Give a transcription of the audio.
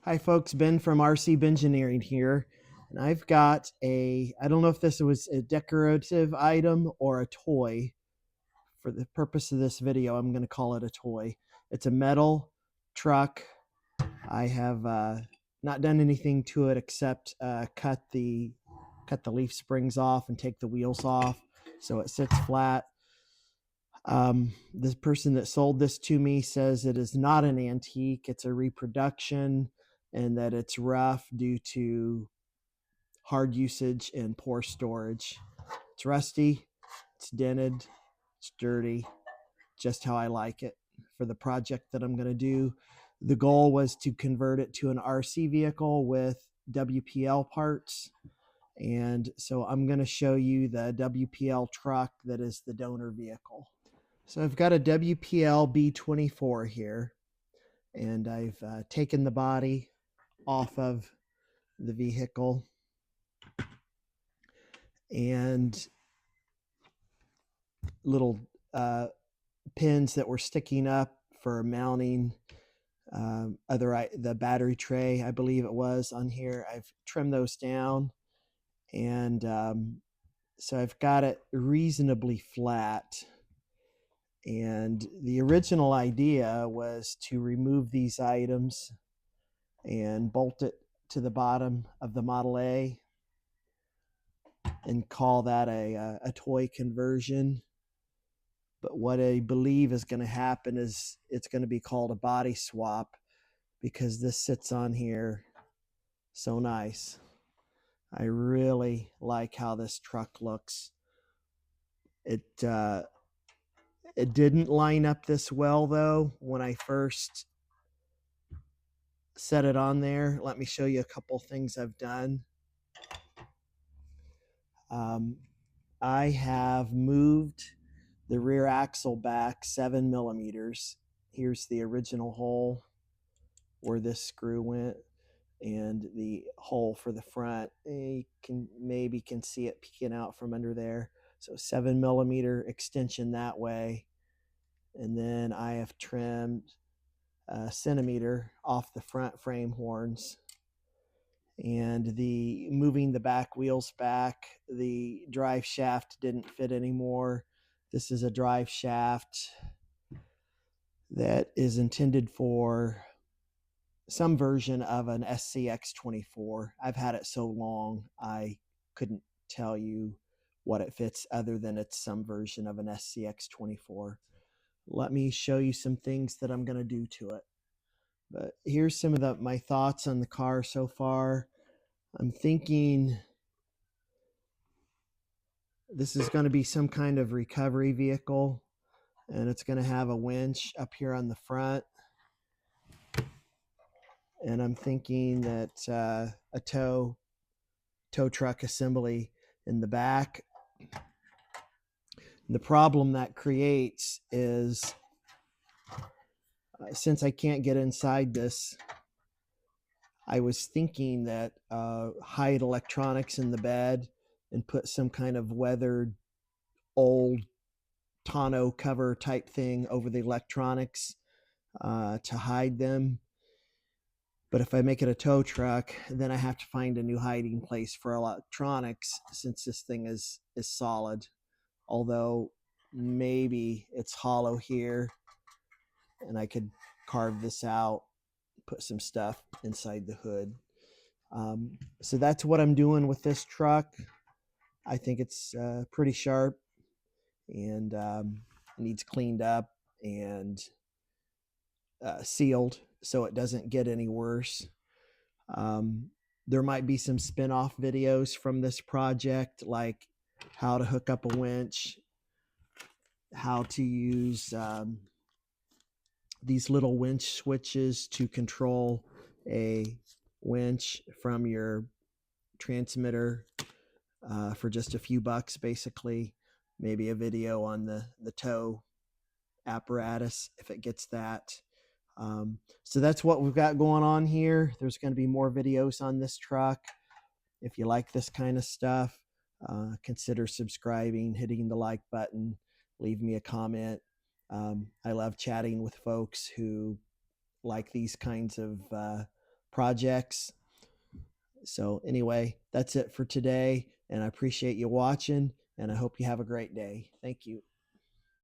Hi folks, Ben from RC Engineering here. And I've got I don't know if this was a decorative item or a toy. For the purpose of this video, I'm going to call it a toy. It's a metal truck. I have not done anything to it except cut the leaf springs off and take the wheels off so it sits flat. The person that sold this to me says it is not an antique, it's a reproduction, and that it's rough due to hard usage and poor storage. It's rusty, it's dented, it's dirty, just how I like it for the project that I'm going to do. The goal was to convert it to an RC vehicle with WPL parts. And so I'm going to show you the WPL truck that is the donor vehicle. So I've got a WPL B-24 here, and I've taken the body off of the vehicle, and little pins that were sticking up for mounting the battery tray, I believe it was on here. I've trimmed those down, and so I've got it reasonably flat. And the original idea was to remove these items and bolt it to the bottom of the Model A and call that a toy conversion. But what I believe is going to happen is it's going to be called a body swap, because this sits on here so nice. I really like how this truck looks. It didn't line up this well though when I first set it on there. Let me show you a couple things I've done. I have moved the rear axle back 7 millimeters. Here's the original hole where this screw went, and the hole for the front. You can see it peeking out from under there. So 7 millimeter extension that way. And then I have trimmed a centimeter off the front frame horns. And moving the back wheels back, the drive shaft didn't fit anymore. This is a drive shaft that is intended for some version of an SCX24. I've had it so long I couldn't tell you what it fits other than it's some version of an SCX24. Let me show you some things that I'm going to do to it. But here's some of my thoughts on the car so far. I'm thinking this is going to be some kind of recovery vehicle, and it's going to have a winch up here on the front. And I'm thinking that a tow truck assembly in the back. The problem that creates is since I can't get inside this, I was thinking that hide electronics in the bed and put some kind of weathered old tonneau cover type thing over the electronics to hide them. But if I make it a tow truck, then I have to find a new hiding place for electronics, since this thing is solid. Although maybe it's hollow here, and I could carve this out, put some stuff inside the hood. So that's what I'm doing with this truck. I think it's pretty sharp, and needs cleaned up and sealed so it doesn't get any worse. There might be some spin-off videos from this project, like how to hook up a winch, how to use these little winch switches to control a winch from your transmitter for just a few bucks, basically. Maybe a video on the tow apparatus if it gets that. So that's what we've got going on here. There's going to be more videos on this truck. If you like this kind of stuff, consider subscribing, hitting the like button, leave me a comment. I love chatting with folks who like these kinds of projects. So anyway, that's it for today. And I appreciate you watching, and I hope you have a great day. Thank you.